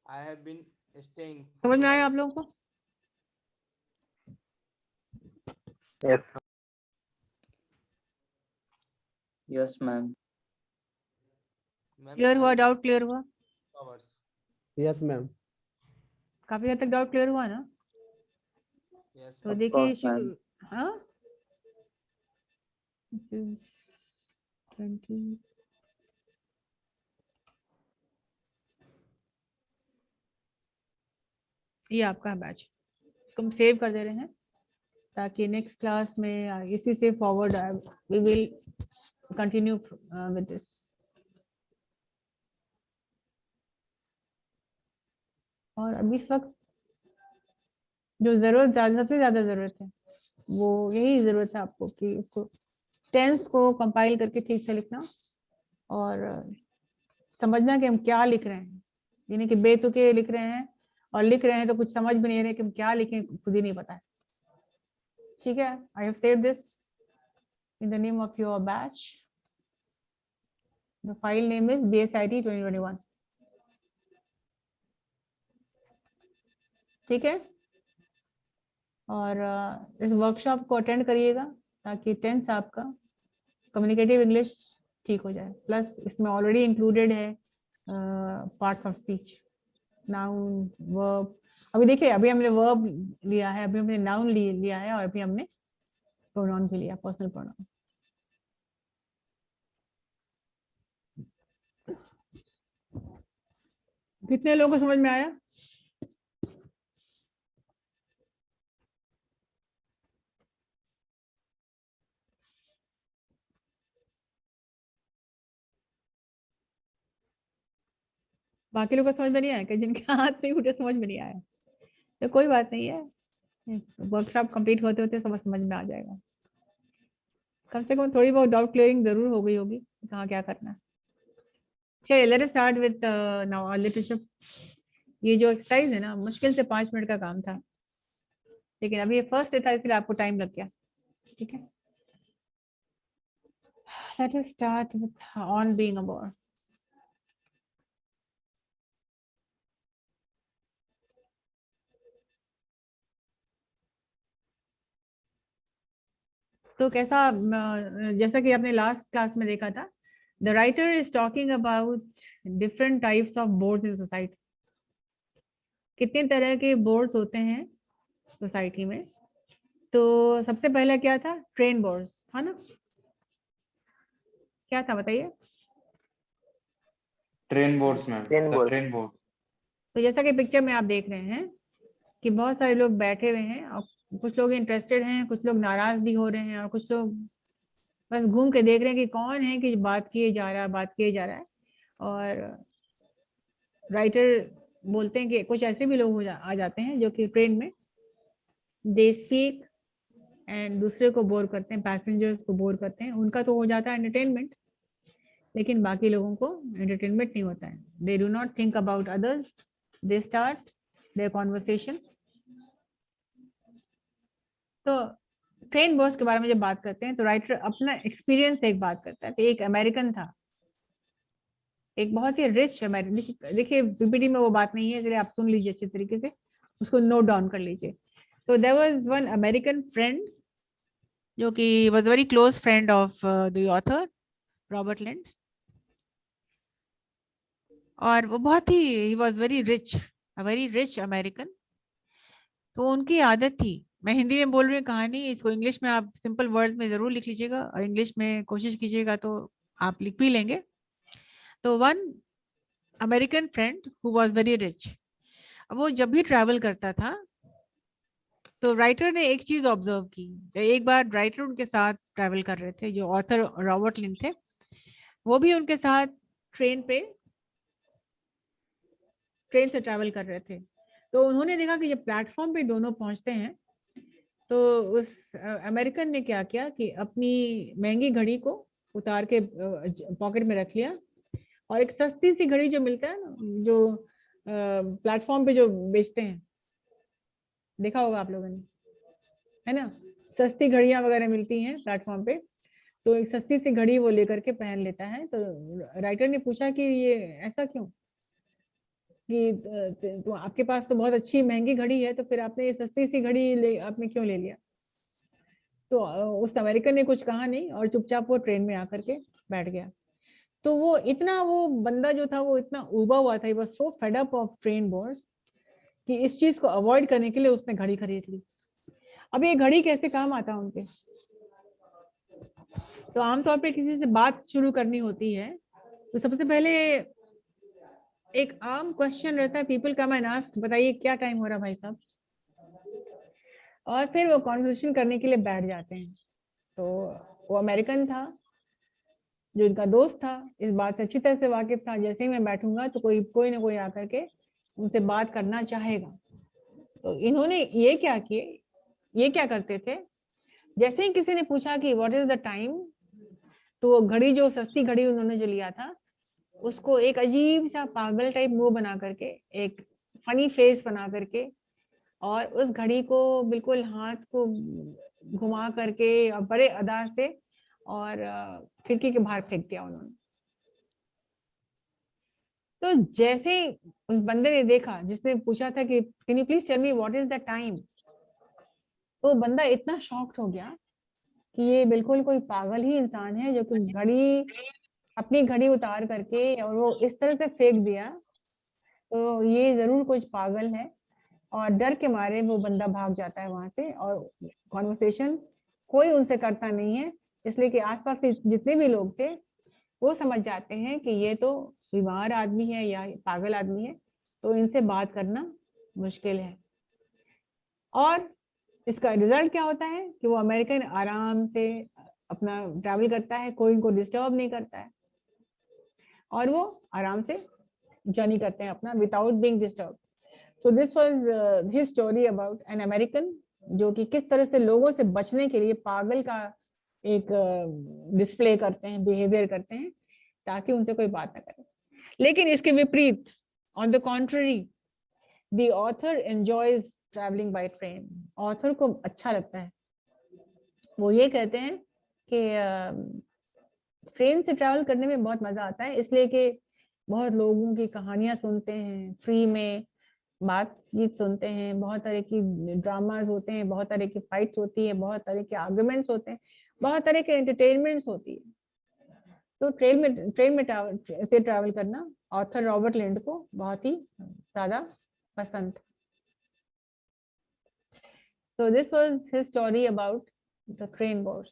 I have been staying. समझ में आया आप लोगों को? Yes. Yes, ma'am. Ma'am, clear हुआ? I डाउट क्लियर हुआ? 2 hours. Yes ma'am. काफी हद तक डाउट क्लियर हुआ ना? Yes. तो Of देखिए course, ma'am. हाँ, 20 ये आपका बैच, इसको हम सेव कर दे रहे हैं ताकि नेक्स्ट क्लास में इसी से forward we will continue with this. और अभी इस वक्त जो जरूरत सबसे ज्यादा जरूरत है वो यही जरूरत है आपको कि उसको टेंस को कंपाइल करके ठीक से लिखना और समझना कि हम क्या लिख रहे हैं। यानी कि बेतुके लिख रहे हैं और लिख रहे हैं तो कुछ समझ भी नहीं रहे कि हम क्या लिखें, खुद ही नहीं पता है। ठीक है, I have saved this in the name of your batch. The file name is BSIT 2021। ठीक है, और इस वर्कशॉप को अटेंड करिएगा ताकि टेंस आपका कम्युनिकेटिव इंग्लिश ठीक हो जाए। प्लस इसमें ऑलरेडी इंक्लूडेड है parts of speech, noun, verb. अभी देखिए, अभी हमने वर्ब लिया है, अभी हमने नाउन लिया है और अभी हमने प्रोनाउन भी लिया, पर्सनल प्रोनाउन। कितने लोगों को समझ में आया? बाकी लोगों को समझ में नहीं आया? कि जिनके हाथ नहीं उठे समझ में नहीं आया तो कोई बात नहीं है, वर्कशॉप कंप्लीट होते होते सब समझ में आ जाएगा। कम से कम थोड़ी बहुत डाउट क्लियरिंग जरूर हो गई होगी कहाँ क्या करना है। चलिए, let us start with now literature. ये जो एक्सरसाइज है ना, मुश्किल से 5 मिनट का काम था, लेकिन अभी ये फर्स्ट था इसलिए आपको टाइम लग गया। ठीक है, let us start with on being a bore. तो कैसा जैसा कि आपने लास्ट क्लास में देखा था, the writer is talking about different types of boards in society. कितने तरह के बोर्ड्स होते हैं सोसाइटी में। तो सबसे पहला क्या था, ट्रेन बोर्ड्स था ना, क्या था बताइए। Train boards ma'am, Train board. Train board. तो जैसा कि पिक्चर में आप देख रहे हैं कि बहुत सारे लोग बैठे हुए हैं और कुछ लोग इंटरेस्टेड हैं, कुछ लोग नाराज भी हो रहे हैं और कुछ लोग बस घूम के देख रहे हैं कि कौन है कि बात किए जा रहा है। और राइटर बोलते हैं कि कुछ ऐसे भी लोग आ जाते हैं जो कि ट्रेन में दे स्पीक एंड दूसरे को बोर करते हैं, पैसेंजर्स को बोर करते हैं। उनका तो हो जाता है एंटरटेनमेंट, लेकिन बाकी लोगों को एंटरटेनमेंट नहीं होता है। They do not think about others, they start their conversation. तो ट्रेन बॉस के बारे में जब बात करते हैं तो राइटर अपना एक्सपीरियंस से एक बात करता है। तो एक अमेरिकन था, एक बहुत ही रिच अमेरिकन। देखिए पीपीटी में वो बात नहीं है, इसलिए आप सुन लीजिए अच्छे तरीके से, उसको नोट डाउन कर लीजिए। तो there was one American friend जो कि was very close friend of the author Robert Lynd, और वो बहुत ही was very rich, a very rich American. तो उनकी आदत थी, मैं हिंदी में बोल रही हूँ कहानी, इसको इंग्लिश में आप सिंपल वर्ड्स में जरूर लिख लीजिएगा और इंग्लिश में कोशिश कीजिएगा तो आप लिख भी लेंगे। तो one American friend who was very rich, वो जब भी ट्रैवल करता था तो राइटर ने एक चीज ऑब्जर्व की। एक बार राइटर उनके साथ ट्रैवल कर रहे थे, जो ऑथर रॉबर्ट लिंड थे वो भी उनके साथ ट्रेन से ट्रैवल कर रहे थे। तो उन्होंने देखा कि जब प्लेटफॉर्म पे दोनों पहुंचते हैं तो उस अमेरिकन ने क्या किया कि अपनी महंगी घड़ी को उतार के पॉकेट में रख लिया, और एक सस्ती सी घड़ी जो मिलता है ना, जो प्लेटफॉर्म पे जो बेचते हैं, देखा होगा आप लोगों ने, है ना, सस्ती घड़ियां वगैरह मिलती हैं प्लेटफॉर्म पे। तो एक सस्ती सी घड़ी वो लेकर के पहन लेता है। तो राइटर ने पूछा कि ये ऐसा क्यों, कि तो आपके पास तो बहुत अच्छी महंगी घड़ी है, तो फिर आपने ये सस्ती सी घड़ी आपने क्यों ले लिया। तो उस अमेरिकन ने कुछ कहा नहीं और चुपचाप वो ट्रेन में आकर के बैठ गया। तो वो बंदा जो था वो इतना उबा हुआ था, वो so fed up of train boards, कि इस चीज को अवॉइड करने के लिए उसने घड़ी खरीद ली। अब ये घड़ी कैसे काम आता है उनके, तो आमतौर पे किसी से बात शुरू करनी होती है तो सबसे पहले एक आम क्वेश्चन रहता है, पीपल कम एंड आस्क, बताइए क्या टाइम हो रहा भाई साहब, और फिर वो कॉन्वर्सेशन करने के लिए बैठ जाते हैं। तो वो अमेरिकन था, जो इनका दोस्त था, इस बात से अच्छी तरह से वाकिफ था, जैसे ही मैं बैठूंगा तो कोई ना कोई आकर के उनसे बात करना चाहेगा। तो इन्होंने ये क्या करते थे, जैसे ही किसी ने पूछा कि व्हाट इज द टाइम, तो वो घड़ी, जो सस्ती घड़ी उन्होंने जो लिया था, उसको एक अजीब सा पागल टाइप मुंह बना करके, एक फनी फेस बना करके, और उस घड़ी को बिल्कुल हाथ को घुमा करके और बड़े अदा से और खिड़की के बाहर फेंक दिया उन्होंने। तो जैसे उस बंदे ने देखा, जिसने पूछा था कि can you please tell me what is the time, तो बंदा इतना शॉक्ड हो गया कि ये बिल्कुल कोई पागल ही इंसान है जो कि अपनी घड़ी उतार करके और वो इस तरह से फेंक दिया, तो ये जरूर कुछ पागल है। और डर के मारे वो बंदा भाग जाता है वहां से, और कॉन्वर्सेशन कोई उनसे करता नहीं है, इसलिए कि आसपास के जितने भी लोग थे वो समझ जाते हैं कि ये तो बीमार आदमी है या पागल आदमी है, तो इनसे बात करना मुश्किल है। और इसका रिजल्ट क्या होता है कि वो अमेरिकन आराम से अपना ट्रैवल करता है, कोई इनको डिस्टर्ब नहीं करता है, और वो आराम से जर्नी करते हैं अपना without being disturb. So this was his story about an American, जो कि किस तरह से लोगों से बचने के लिए पागल का एक डिस्प्ले करते हैं, बिहेवियर करते हैं, ताकि उनसे कोई बात ना करे। लेकिन इसके विपरीत, on the contrary, the author enjoys travelling by train. Author को अच्छा लगता है, वो ये कहते हैं कि ट्रेन से ट्रैवल करने में बहुत मजा आता है, इसलिए कि बहुत लोगों की कहानियां सुनते हैं, फ्री में बातचीत सुनते हैं, बहुत तरह की ड्रामाज होते हैं, बहुत तरह की फाइट्स होती है, बहुत तरह के आर्गुमेंट्स होते हैं, बहुत तरह के एंटरटेनमेंट्स होती है। तो ट्रेन में ट्रैवल करना ऑथर रॉबर्ट लिंड को बहुत ही ज्यादा पसंद। So this was his story about the train wars.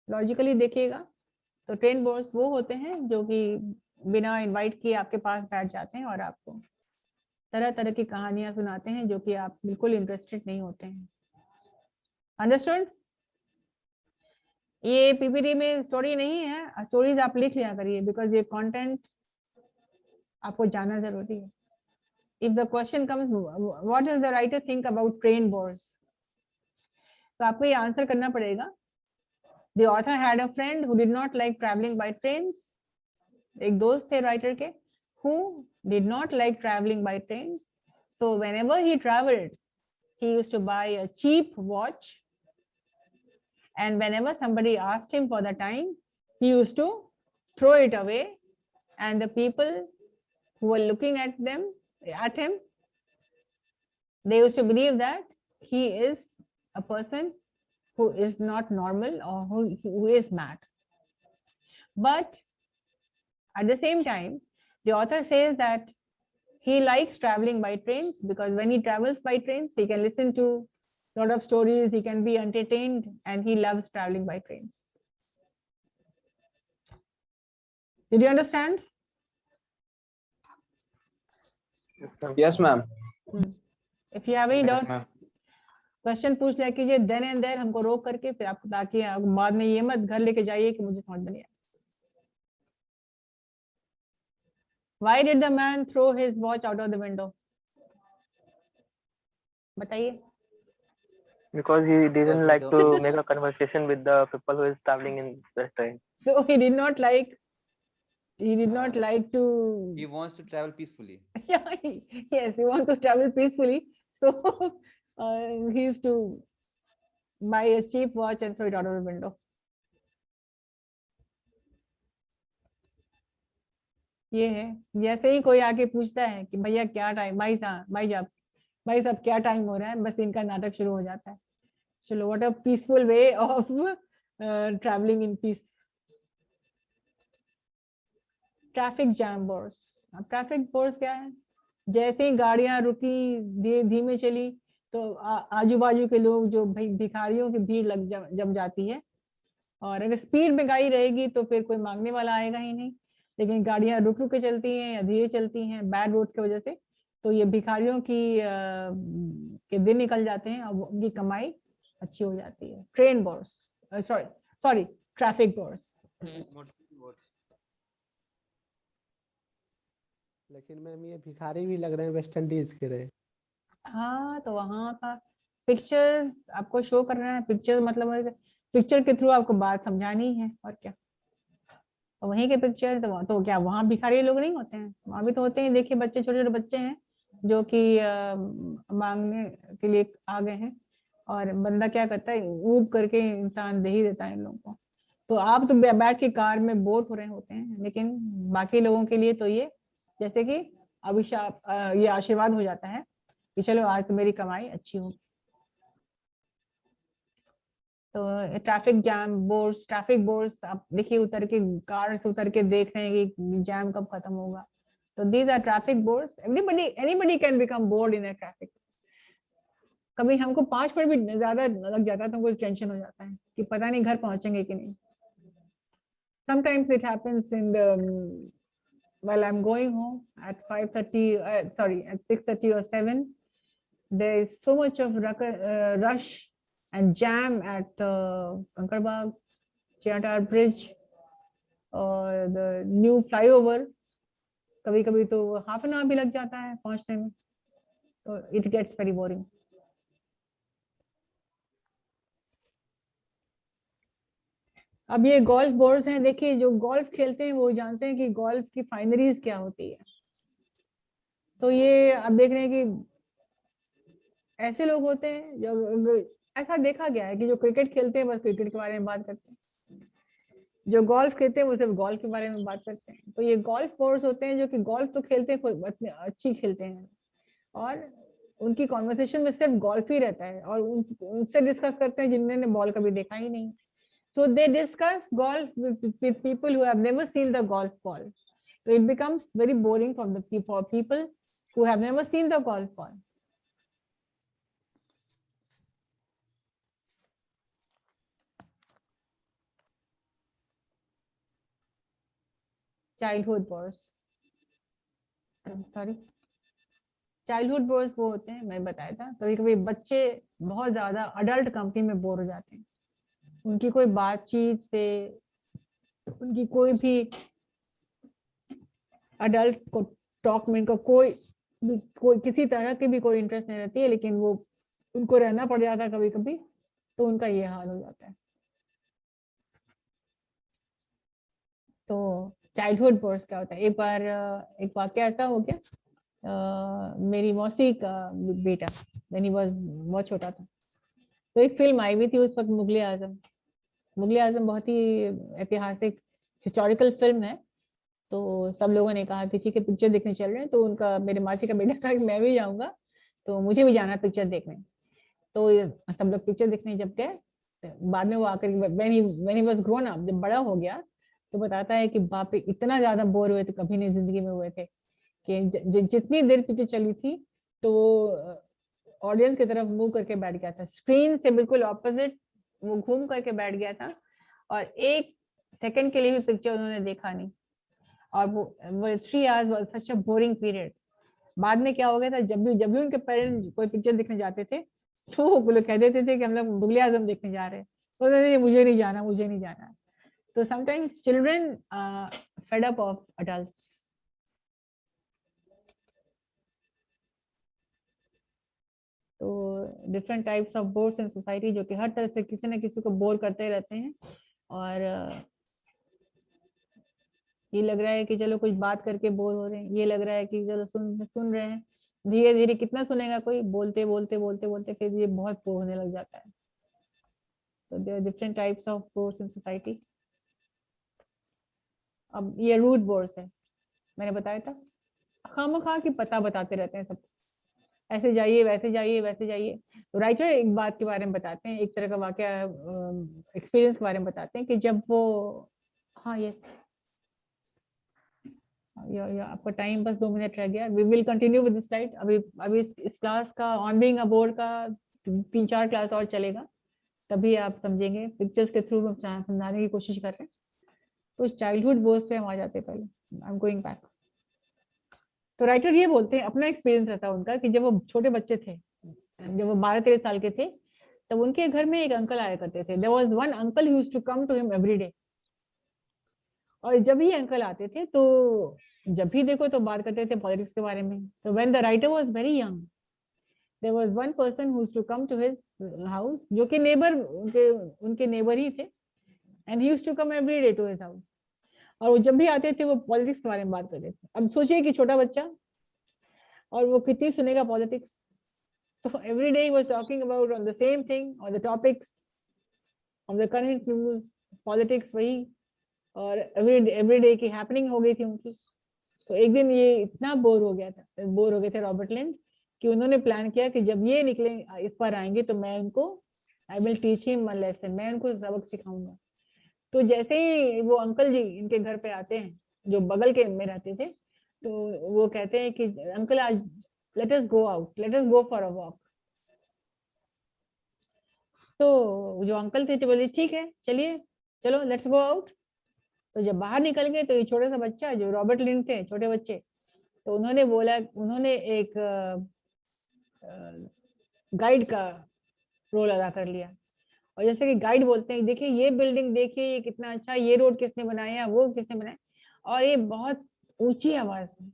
Logically देखिएगा तो ट्रेन वॉर्स वो होते हैं जो कि बिना इनवाइट किए आपके पास बैठ जाते हैं और आपको तरह तरह की कहानियां सुनाते हैं जो कि आप बिल्कुल इंटरेस्टेड नहीं होते हैं। अंडरस्टूड? ये पीपीटी में स्टोरी नहीं है, स्टोरीज आप लिख लिया करिए बिकॉज ये कंटेंट आपको जानना जरूरी है। If the question comes, what does the writer think about train wars? तो आपको ये आंसर करना पड़ेगा। The author had a friend who did not like traveling by trains. एक दोस्त थे राइटर के who did not like traveling by trains. So whenever he traveled, he used to buy a cheap watch. And whenever somebody asked him for the time, he used to throw it away. And the people who were looking at him, they used to believe that he is a person who is not normal or who is mad. But at the same time, the author says that he likes traveling by trains because when he travels by trains, he can listen to a lot of stories, he can be entertained, and he loves traveling by trains. Did you understand? Yes, ma'am. If you have any Yes, doubts, ma'am. Question पूछ लिया कीजिए देन एंड देयर, हमको रोक करके फिर आप, ताकि बाद में ये मत घर लेके जाइए कि मुझे समझ में नहीं आया। Why did the man throw his watch out of the window? बताइए। Because he didn't Because he like to don't- make a conversation with the people who is traveling in the train. So he did not like to. He wants to travel peacefully. Yeah, yes, he wants to travel peacefully. So he used to buy a cheap watch and throw it out of the window. ये है, जैसे ही कोई आके पूछता है कि भैया क्या टाइम, भाई साहब क्या टाइम हो रहा है, बस इनका नाटक शुरू हो जाता है। चलो, what a peaceful way of travelling in peace. Traffic jam bores. अब ट्रैफिक बोर्स क्या है? जैसे ही गाड़ियां रुकी, धीमे चली, तो आजू बाजू के लोग जो भाई भिखारियों की भीड़ जम जाती है। और अगर स्पीड में गाड़ी रहेगी तो फिर कोई मांगने वाला आएगा ही नहीं, लेकिन गाड़ियां रुक के चलती हैं या धीरे चलती हैं बैड रोड की वजह से, तो ये भिखारियों के दिन निकल जाते हैं और उनकी कमाई अच्छी हो जाती है। Train bores, sorry traffic bores. लेकिन मैम ये भिखारी भी लग रहे हैं वेस्ट इंडीज के रहे। हाँ, तो वहाँ का पिक्चर्स आपको शो करना है। पिक्चर मतलब पिक्चर के थ्रू आपको बात समझानी है, और क्या। तो वहीं के पिक्चर तो क्या वहाँ भिखारी लोग नहीं होते हैं? वहाँ भी तो होते हैं। देखिए, छोटे छोटे बच्चे हैं जो कि मांगने के लिए आ गए हैं, और बंदा क्या करता है, ऊब करके इंसान दे ही देता है इन लोगों को। तो आप तो बैठ के कार में बोर हो रहे होते हैं, लेकिन बाकी लोगों के लिए तो ये जैसे कि अभिशाप, ये आशीर्वाद हो जाता है कि चलो आज तो मेरी कमाई अच्छी होगी। तो ट्रैफिक बोर्ड्स आप देखिए, उतर के कार से उतर के देख रहे हैं कि जैम कब खत्म होगा। तो these are traffic bores. Anybody can become bored in a traffic. कभी हमको 5 मिनट भी ज्यादा लग जाता है तो हमको टेंशन हो जाता है कि पता नहीं घर पहुंचेंगे कि नहीं। Sometimes it happens in the while I'm going home at 5:30, at 6:30 or 7, there is so much of rush and jam at Kankarabagh, Chiatar Bridge, or the new flyover. कभी कभी तो हाफ एन आवर भी लग जाता है पहुंचने में, तो it gets very boring. अब ये गोल्फ बोर्ड्स हैं। देखिए, जो गोल्फ खेलते हैं वो जानते हैं कि गोल्फ की फाइनरीज क्या होती है। तो ये आप देख रहे हैं कि ऐसे लोग होते हैं जो, ऐसा देखा गया है कि जो क्रिकेट खेलते हैं बस क्रिकेट के बारे में बात करते हैं, जो गोल्फ खेलते हैं वो सिर्फ गोल्फ के बारे में बात करते हैं। तो ये गोल्फ बोर्ड्स होते हैं जो कि गोल्फ तो खेलते हैं, अच्छी खेलते हैं, और उनकी कॉन्वर्सेशन में सिर्फ गोल्फ ही रहता है, और उनसे डिस्कस करते हैं जिन्होंने बॉल कभी देखा ही नहीं। So they discuss golf with people who have never seen the golf ball. So it becomes very boring for people who have never seen the golf ball. Childhood bores. Sorry. Childhood bores वो होते हैं, मैं बताया था, कभी कभी बच्चे बहुत ज्यादा अडल्ट कंपनी में बोर हो जाते हैं, उनकी कोई बातचीत से, उनकी कोई भी अडल्ट को टॉक में उनका कोई किसी तरह की भी कोई इंटरेस्ट नहीं रहती है, लेकिन वो उनको रहना पड़ जाता है कभी कभी, तो उनका ये हाल हो जाता है। तो चाइल्डहुड बोर्स क्या होता है, एक बार एक वाकया ऐसा हो गया, मेरी मौसी का बेटा व्हेन ही वाज बहुत छोटा था, तो एक फिल्म आई हुई थी उस वक्त, मुगले आजम। मुगले आजम बहुत ही ऐतिहासिक हिस्टोरिकल फिल्म है, तो सब लोगों ने कहा कि ठीक है पिक्चर देखने चल रहे हैं, तो उनका मेरे मासी का बेटा था कि मैं भी जाऊंगा, तो मुझे भी जाना पिक्चर देखने। तो सब लोग पिक्चर देखने जब गए, बाद में वो आकर when he was grown up, जब बड़ा हो गया तो बताता है कि बाप रे इतना ज्यादा बोर हुए थे, कभी नहीं जिंदगी में हुए थे, कि जितनी देर पिक्चर चली थी तो ऑडियंस की तरफ मुंह करके बैठ गया था, स्क्रीन से बिल्कुल ऑपोजिट वो घूम करके बैठ गया था, और एक सेकंड के लिए भी पिक्चर उन्होंने देखा नहीं, और वो 3 hours was such a boring period. बाद में क्या हो गया था, जब भी उनके पेरेंट्स कोई पिक्चर देखने जाते थे तो वो लोग कह देते थे कि हम लोग मुगले आजम देखने जा रहे हैं, तो मुझे नहीं जाना, मुझे नहीं जाना। तो sometimes children fed up of adults. तो different types of bores in society, जो कि हर तरह से किसी न किसी को बोर करते रहते हैं, और ये लग रहा है कि चलो कुछ बात करके बोर हो रहे हैं, ये लग रहा है कि चलो सुन रहे हैं, धीरे धीरे कितना सुनेगा कोई, बोलते बोलते बोलते बोलते फिर ये बहुत बोर होने लग जाता है। तो there are different types of bores in society. अब ये रूट बोर्स है, मैंने बताया था, खामखा की पता बताते रहते हैं सब, ऐसे जाइए वैसे जाइए वैसे जाइए। तो राइटर एक बात के बारे में बताते हैं, एक तरह का वाकया एक्सपीरियंस के बारे में बताते हैं कि जब वो, हाँ यस या आपका टाइम बस 2 मिनट रह गया, we will continue with this slide. अभी इस क्लास का ऑन बीइंग अ बोर्ड का 3-4 क्लास और चलेगा, तभी आप समझेंगे, पिक्चर्स के थ्रू हम समझाने की कोशिश कर रहे हैं। तो चाइल्डहुड बोर्स पे हम आ जाते हैं, पहले आई एम गोइंग बैक। तो राइटर ये बोलते हैं, अपना एक्सपीरियंस रहता है उनका, कि जब वो छोटे बच्चे थे, जब वो 12-13 साल के थे, तब उनके घर में एक अंकल आया करते थे। There was one uncle who used to come to him every day, और जब ही अंकल आते थे तो जब भी देखो तो बात करते थे पॉलिटिक्स के बारे में। तो when the writer was very young, there was one person who used to come to his house, जो कि नेबर, उनके नेबर ही थे, and he used to come every day to his house, और वो जब भी आते थे वो पॉलिटिक्स के बारे में बात करते थे। अब सोचिए कि छोटा बच्चा, और वो कितनी सुनेगा पॉलिटिक्स। तो every day he was talking about on the same thing, on the topics of the current news, politics वही, और एवरी डे की हैपनिंग हो गई थी उनकी। तो एक दिन ये इतना बोर हो गए थे रॉबर्ट लिंच, कि उन्होंने प्लान किया कि जब ये निकले इस पर आएंगे तो मैं इनको, I will teach him a lesson, मैं इनको सबक सिखाऊंगा। तो जैसे ही वो अंकल जी इनके घर पे आते हैं, जो बगल के में रहते थे, तो वो कहते हैं कि अंकल आज let us go out, let us go for a walk. तो जो अंकल थे तो बोले ठीक है चलिए चलो लेट्स गो आउट। तो जब बाहर निकल गए तो ये छोटा सा बच्चा, जो रॉबर्ट लिंच थे, छोटे बच्चे, तो उन्होंने बोला, उन्होंने एक गाइड का रोल अदा कर लिया। और जैसे कि गाइड बोलते हैं, देखिए ये बिल्डिंग देखिए, ये कितना अच्छा, ये रोड किसने बनाया, वो किसने बनाया, और ये बहुत ऊंची आवाज में,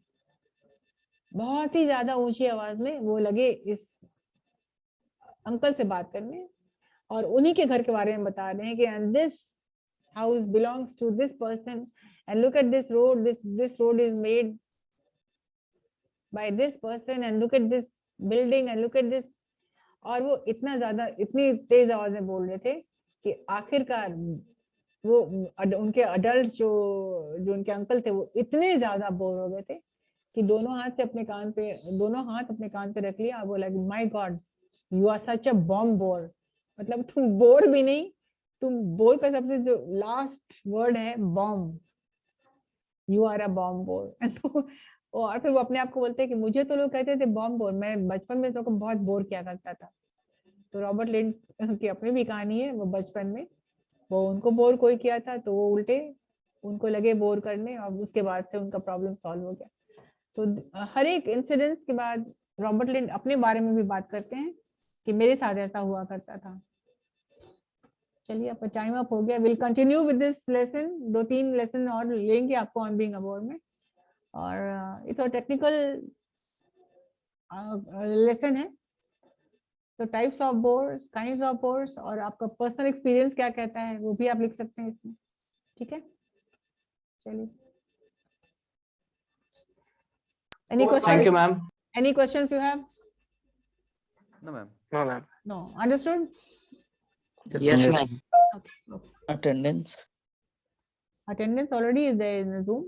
बहुत ही ज्यादा ऊंची आवाज में वो लगे इस अंकल से बात करने, और उन्हीं के घर के बारे में बता रहे हैं कि and this house belongs to this person, and look at this road, this road is made by this person, and look at this building, and look at this। और वो इतना ज्यादा, इतनी तेज आवाज में बोल रहे थे कि आखिरकार वो उनके अडल्ट जो उनके अंकल थे, वो इतने ज्यादा बोर हो गए थे कि दोनों हाथ अपने कान पे रख लिया, और बोला कि my god you are such a bomb bore, मतलब तुम बोर भी नहीं, तुम बोर का सबसे जो लास्ट वर्ड है bomb, you are a bomb bore. और फिर वो अपने आप को बोलते हैं कि मुझे तो लोग कहते थे बॉम्ब बोर, मैं बचपन में तो को बहुत बोर किया करता था। तो रॉबर्ट लिंड की अपनी भी कहानी है, वो बचपन में वो उनको बोर कोई किया था तो वो उल्टे उनको लगे बोर करने, और उसके बाद से उनका प्रॉब्लम सॉल्व हो गया। तो हर एक इंसिडेंस के बाद रॉबर्ट लिंड अपने बारे में भी बात करते हैं कि मेरे साथ ऐसा हुआ करता था। चलिए आपका टाइम अप हो गया। Will continue with this lesson, 2-3 lesson और लेंगे आपको ऑन बीइंग अ बोर में। और ये तो टेक्निकल लेसन है, तो types of bourse, kinds of bourse, और आपका पर्सनल एक्सपीरियंस क्या कहता है वो भी आप लिख सकते हैं इसमें। ठीक है, चलिए। Any question? Thank you, ma'am. Any questions you have? No, ma'am. No, ma'am. No. Understood? Yes, ma'am. Okay. Attendance. Attendance already is there in the Zoom.